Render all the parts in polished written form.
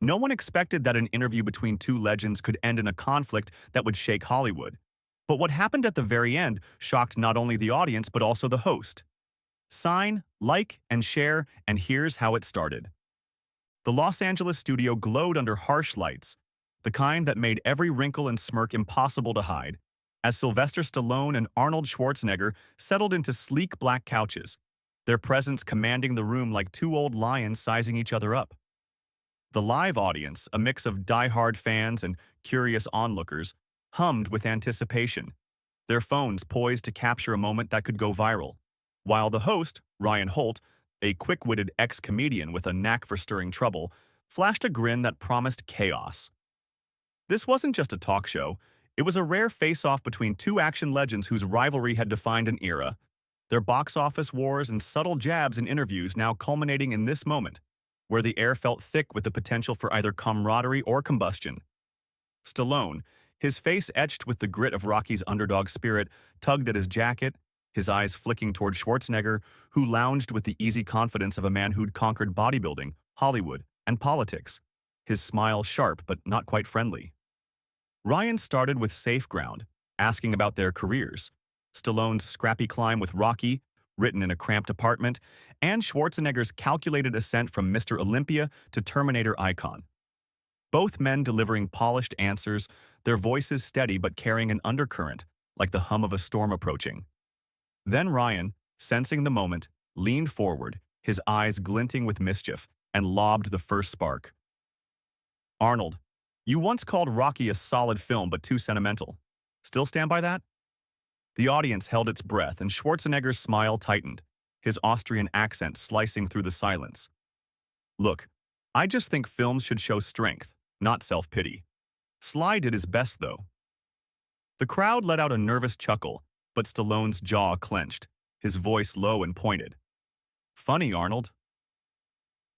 No one expected that an interview between two legends could end in a conflict that would shake Hollywood. But what happened at the very end shocked not only the audience but also the host. Sign, like, and share, and here's how it started. The Los Angeles studio glowed under harsh lights, the kind that made every wrinkle and smirk impossible to hide, as Sylvester Stallone and Arnold Schwarzenegger settled into sleek black couches, their presence commanding the room like two old lions sizing each other up. The live audience, a mix of die-hard fans and curious onlookers, hummed with anticipation, their phones poised to capture a moment that could go viral, while the host, Ryan Holt, a quick-witted ex-comedian with a knack for stirring trouble, flashed a grin that promised chaos. This wasn't just a talk show, it was a rare face-off between two action legends whose rivalry had defined an era, their box office wars and subtle jabs in interviews now culminating in this moment, where the air felt thick with the potential for either camaraderie or combustion. Stallone, his face etched with the grit of Rocky's underdog spirit, tugged at his jacket, his eyes flicking toward Schwarzenegger, who lounged with the easy confidence of a man who'd conquered bodybuilding, Hollywood, and politics, his smile sharp but not quite friendly. Ryan started with safe ground, asking about their careers, Stallone's scrappy climb with Rocky, written in a cramped apartment, and Schwarzenegger's calculated ascent from Mr. Olympia to Terminator icon. Both men delivering polished answers, their voices steady but carrying an undercurrent, like the hum of a storm approaching. Then Ryan, sensing the moment, leaned forward, his eyes glinting with mischief, and lobbed the first spark. "Arnold, you once called Rocky a solid film but too sentimental. Still stand by that?" The audience held its breath and Schwarzenegger's smile tightened, his Austrian accent slicing through the silence. "Look, I just think films should show strength, not self-pity." Sly did his best, though. The crowd let out a nervous chuckle, but Stallone's jaw clenched, his voice low and pointed. "Funny, Arnold.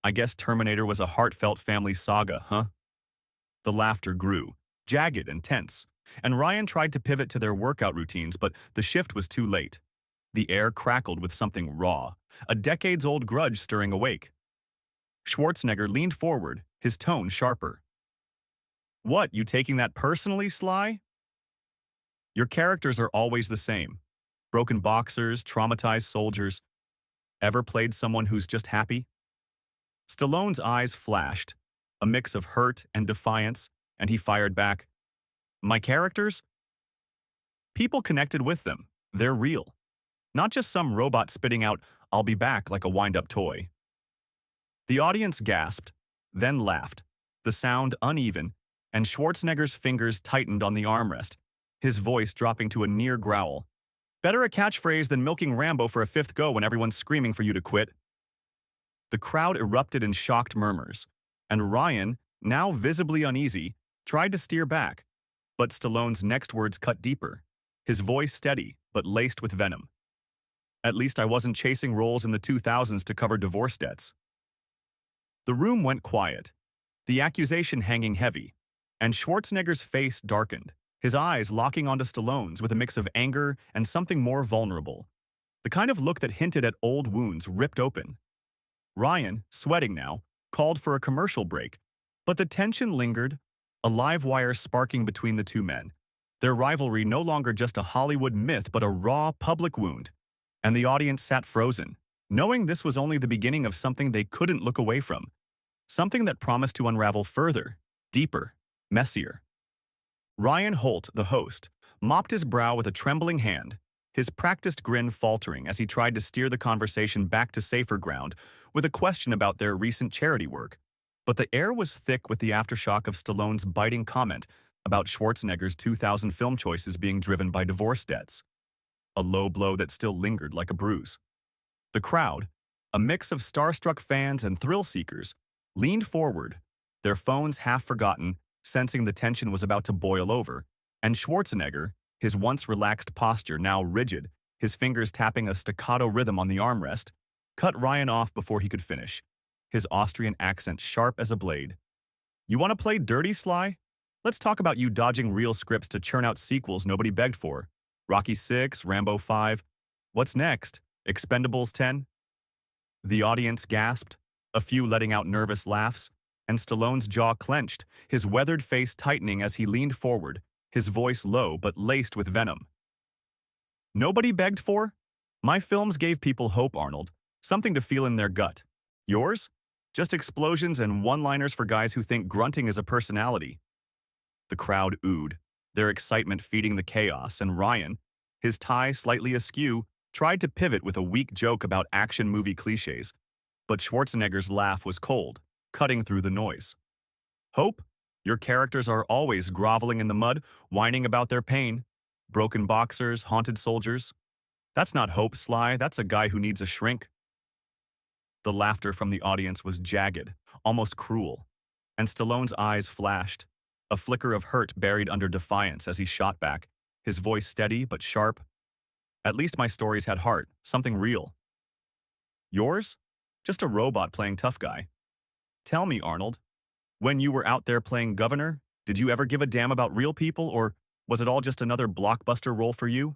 I guess Terminator was a heartfelt family saga, huh?" The laughter grew, jagged and tense, and Ryan tried to pivot to their workout routines, but the shift was too late. The air crackled with something raw, a decades-old grudge stirring awake. Schwarzenegger leaned forward, his tone sharper. "What, you taking that personally, Sly? Your characters are always the same. Broken boxers, traumatized soldiers. Ever played someone who's just happy?" Stallone's eyes flashed, a mix of hurt and defiance, and he fired back. "My characters? People connected with them. They're real. Not just some robot spitting out, 'I'll be back' like a wind-up toy." The audience gasped, then laughed, the sound uneven, and Schwarzenegger's fingers tightened on the armrest, his voice dropping to a near growl. "Better a catchphrase than milking Rambo for a fifth go when everyone's screaming for you to quit." The crowd erupted in shocked murmurs, and Ryan, now visibly uneasy, tried to steer back, but Stallone's next words cut deeper, his voice steady but laced with venom. "At least I wasn't chasing roles in the 2000s to cover divorce debts." The room went quiet, the accusation hanging heavy, and Schwarzenegger's face darkened, his eyes locking onto Stallone's with a mix of anger and something more vulnerable, the kind of look that hinted at old wounds ripped open. Ryan, sweating now, called for a commercial break, but the tension lingered, a live wire sparking between the two men, their rivalry no longer just a Hollywood myth but a raw public wound, and the audience sat frozen, knowing this was only the beginning of something they couldn't look away from, something that promised to unravel further, deeper, messier. Ryan Holt, the host, mopped his brow with a trembling hand, his practiced grin faltering as he tried to steer the conversation back to safer ground with a question about their recent charity work. But the air was thick with the aftershock of Stallone's biting comment about Schwarzenegger's 2000 film choices being driven by divorce debts, a low blow that still lingered like a bruise. The crowd, a mix of starstruck fans and thrill-seekers, leaned forward, their phones half forgotten, sensing the tension was about to boil over, and Schwarzenegger, his once relaxed posture now rigid, his fingers tapping a staccato rhythm on the armrest, cut Ryan off before he could finish, his Austrian accent sharp as a blade. "You want to play dirty, Sly? Let's talk about you dodging real scripts to churn out sequels nobody begged for. Rocky 6, Rambo 5. What's next? Expendables 10? The audience gasped, a few letting out nervous laughs, and Stallone's jaw clenched, his weathered face tightening as he leaned forward, his voice low but laced with venom. Nobody begged for? My films gave people hope, Arnold. Something to feel in their gut. Yours? Just explosions and one-liners for guys who think grunting is a personality. The crowd oohed, their excitement feeding the chaos, and Ryan, his tie slightly askew, tried to pivot with a weak joke about action movie cliches. But Schwarzenegger's laugh was cold, cutting through the noise. Hope? Your characters are always groveling in the mud, whining about their pain. Broken boxers, haunted soldiers. That's not hope, Sly. That's a guy who needs a shrink. The laughter from the audience was jagged, almost cruel, and Stallone's eyes flashed, a flicker of hurt buried under defiance as he shot back, his voice steady but sharp. At least my stories had heart, something real. Yours? Just a robot playing tough guy. Tell me, Arnold, when you were out there playing governor, did you ever give a damn about real people, or was it all just another blockbuster role for you?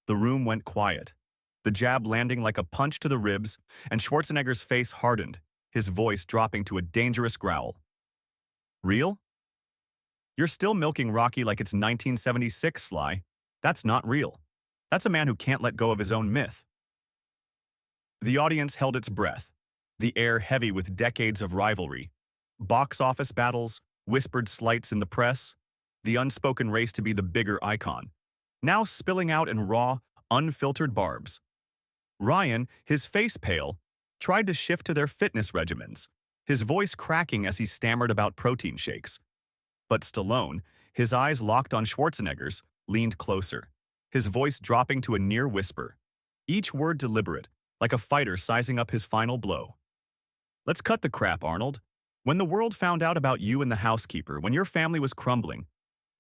The room went quiet, the jab landing like a punch to the ribs, and Schwarzenegger's face hardened, his voice dropping to a dangerous growl. Real? You're still milking Rocky like it's 1976, Sly. That's not real. That's a man who can't let go of his own myth. The audience held its breath, the air heavy with decades of rivalry. Box office battles, whispered slights in the press, the unspoken race to be the bigger icon, now spilling out in raw, unfiltered barbs. Ryan, his face pale, tried to shift to their fitness regimens, his voice cracking as he stammered about protein shakes. But Stallone, his eyes locked on Schwarzenegger's, leaned closer, his voice dropping to a near whisper, each word deliberate, like a fighter sizing up his final blow. Let's cut the crap, Arnold. When the world found out about you and the housekeeper, when your family was crumbling,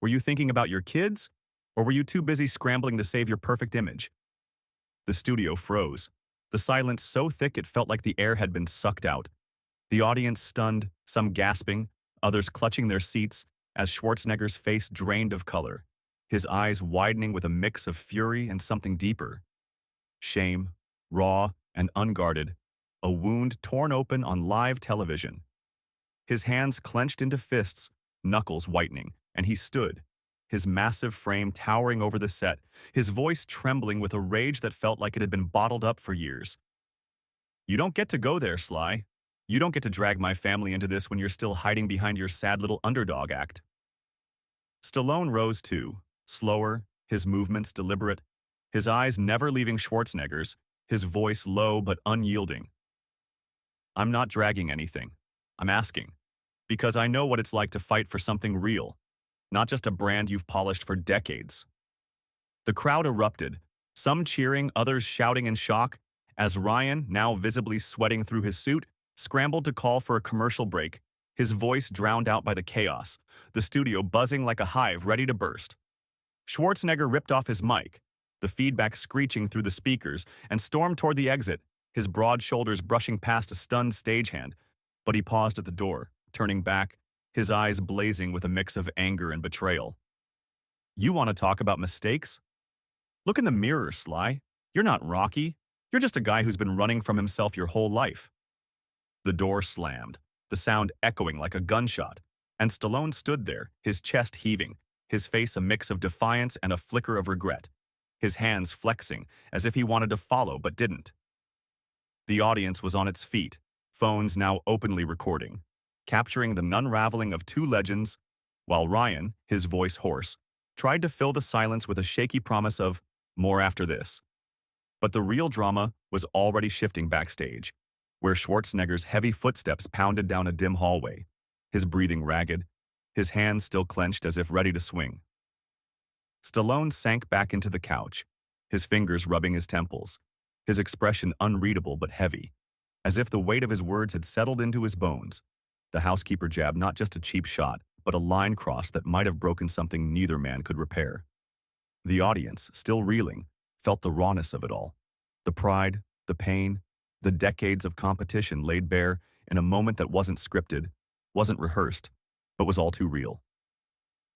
were you thinking about your kids, or were you too busy scrambling to save your perfect image? The studio froze, the silence so thick it felt like the air had been sucked out. The audience stunned, some gasping, others clutching their seats as Schwarzenegger's face drained of color, his eyes widening with a mix of fury and something deeper. Shame, raw and unguarded, a wound torn open on live television. His hands clenched into fists, knuckles whitening, and he stood, his massive frame towering over the set, his voice trembling with a rage that felt like it had been bottled up for years. You don't get to go there, Sly. You don't get to drag my family into this when you're still hiding behind your sad little underdog act. Stallone rose too, slower, his movements deliberate, his eyes never leaving Schwarzenegger's, his voice low but unyielding. I'm not dragging anything. I'm asking. Because I know what it's like to fight for something real, not just a brand you've polished for decades. The crowd erupted, some cheering, others shouting in shock, as Ryan, now visibly sweating through his suit, scrambled to call for a commercial break, his voice drowned out by the chaos, the studio buzzing like a hive ready to burst. Schwarzenegger ripped off his mic, the feedback screeching through the speakers, and stormed toward the exit, his broad shoulders brushing past a stunned stagehand. But he paused at the door, turning back, his eyes blazing with a mix of anger and betrayal. You want to talk about mistakes? Look in the mirror, Sly. You're not Rocky. You're just a guy who's been running from himself your whole life. The door slammed, the sound echoing like a gunshot, and Stallone stood there, his chest heaving, his face a mix of defiance and a flicker of regret, his hands flexing as if he wanted to follow but didn't. The audience was on its feet, phones now openly recording, capturing the unraveling of two legends, while Ryan, his voice hoarse, tried to fill the silence with a shaky promise of more after this. But the real drama was already shifting backstage, where Schwarzenegger's heavy footsteps pounded down a dim hallway, his breathing ragged, his hands still clenched as if ready to swing. Stallone sank back into the couch, his fingers rubbing his temples, his expression unreadable but heavy, as if the weight of his words had settled into his bones. The housekeeper jabbed not just a cheap shot, but a line cross that might have broken something neither man could repair. The audience, still reeling, felt the rawness of it all. The pride, the pain, the decades of competition laid bare in a moment that wasn't scripted, wasn't rehearsed, but was all too real.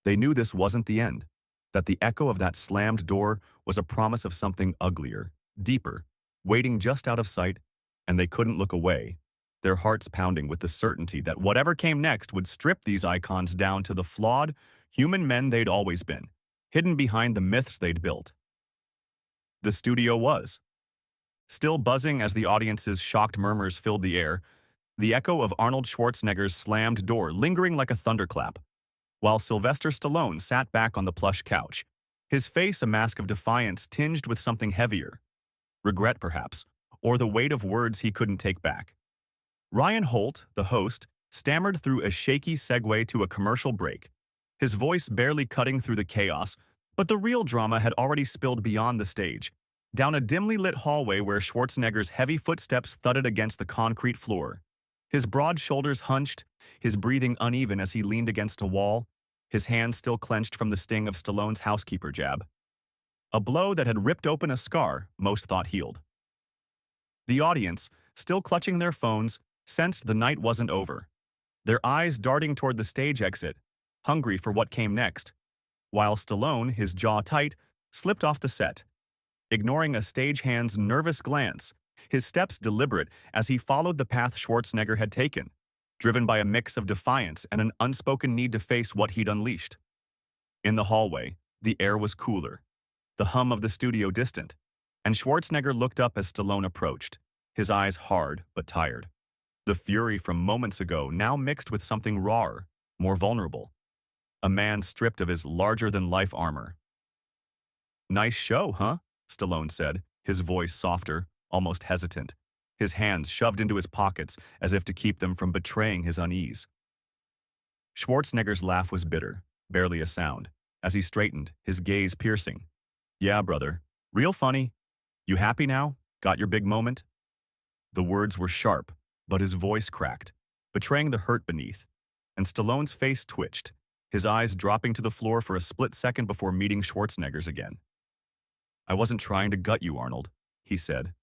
They knew this wasn't the end, that the echo of that slammed door was a promise of something uglier, deeper, waiting just out of sight, and they couldn't look away, their hearts pounding with the certainty that whatever came next would strip these icons down to the flawed, human men they'd always been, hidden behind the myths they'd built. The studio was still buzzing as the audience's shocked murmurs filled the air, the echo of Arnold Schwarzenegger's slammed door lingering like a thunderclap, while Sylvester Stallone sat back on the plush couch, his face a mask of defiance tinged with something heavier, regret perhaps, or the weight of words he couldn't take back. Ryan Holt, the host, stammered through a shaky segue to a commercial break, his voice barely cutting through the chaos, but the real drama had already spilled beyond the stage, down a dimly lit hallway where Schwarzenegger's heavy footsteps thudded against the concrete floor. His broad shoulders hunched, his breathing uneven as he leaned against a wall, his hands still clenched from the sting of Stallone's housekeeper jab. A blow that had ripped open a scar most thought healed. The audience, still clutching their phones, sensed the night wasn't over, their eyes darting toward the stage exit, hungry for what came next, while Stallone, his jaw tight, slipped off the set, ignoring a stagehand's nervous glance, his steps deliberate as he followed the path Schwarzenegger had taken, driven by a mix of defiance and an unspoken need to face what he'd unleashed. In the hallway, the air was cooler, the hum of the studio distant, and Schwarzenegger looked up as Stallone approached, his eyes hard but tired. The fury from moments ago now mixed with something rawer, more vulnerable. A man stripped of his larger-than-life armor. "Nice show, huh?" Stallone said, his voice softer, almost hesitant, his hands shoved into his pockets as if to keep them from betraying his unease. Schwarzenegger's laugh was bitter, barely a sound, as he straightened, his gaze piercing. "Yeah, brother. Real funny. You happy now? Got your big moment?" The words were sharp, but his voice cracked, betraying the hurt beneath, and Stallone's face twitched, his eyes dropping to the floor for a split second before meeting Schwarzenegger's again. "I wasn't trying to gut you, Arnold," he said,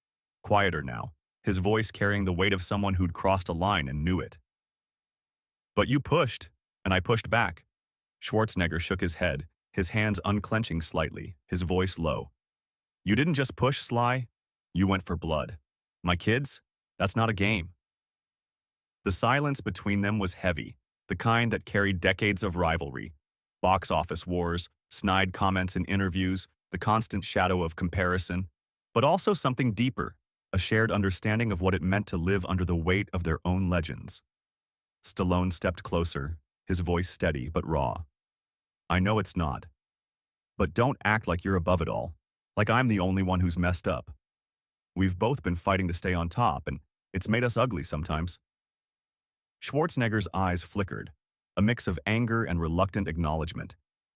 quieter now, his voice carrying the weight of someone who'd crossed a line and knew it. "But you pushed, and I pushed back." Schwarzenegger shook his head, his hands unclenching slightly, his voice low. "You didn't just push, Sly. You went for blood. My kids? That's not a game." The silence between them was heavy, the kind that carried decades of rivalry, box office wars, snide comments in interviews, the constant shadow of comparison, but also something deeper, a shared understanding of what it meant to live under the weight of their own legends. Stallone stepped closer, his voice steady but raw. "I know it's not. But don't act like you're above it all, like I'm the only one who's messed up. We've both been fighting to stay on top, and it's made us ugly sometimes." Schwarzenegger's eyes flickered, a mix of anger and reluctant acknowledgement,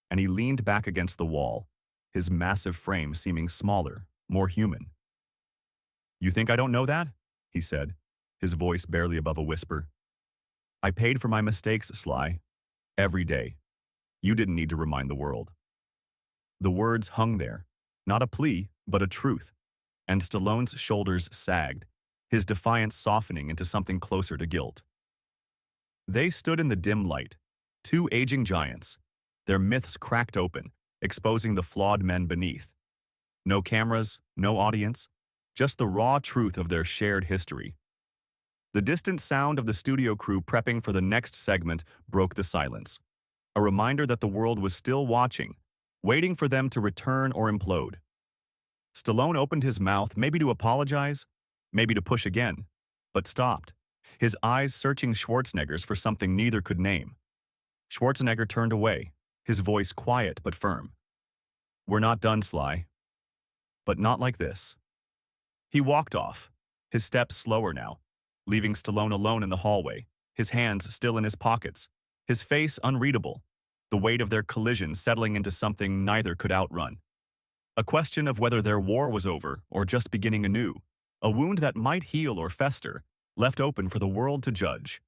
and he leaned back against the wall, his massive frame seeming smaller, more human. "You think I don't know that?" he said, his voice barely above a whisper. "I paid for my mistakes, Sly. Every day. You didn't need to remind the world." The words hung there, not a plea, but a truth, and Stallone's shoulders sagged, his defiance softening into something closer to guilt. They stood in the dim light, two aging giants, their myths cracked open, exposing the flawed men beneath. No cameras, no audience, just the raw truth of their shared history. The distant sound of the studio crew prepping for the next segment broke the silence, a reminder that the world was still watching, waiting for them to return or implode. Stallone opened his mouth, maybe to apologize, maybe to push again, but stopped, his eyes searching Schwarzenegger's for something neither could name. Schwarzenegger turned away, his voice quiet but firm. "We're not done, Sly. But not like this." He walked off, his steps slower now, leaving Stallone alone in the hallway, his hands still in his pockets, his face unreadable, the weight of their collision settling into something neither could outrun. A question of whether their war was over or just beginning anew, a wound that might heal or fester, left open for the world to judge.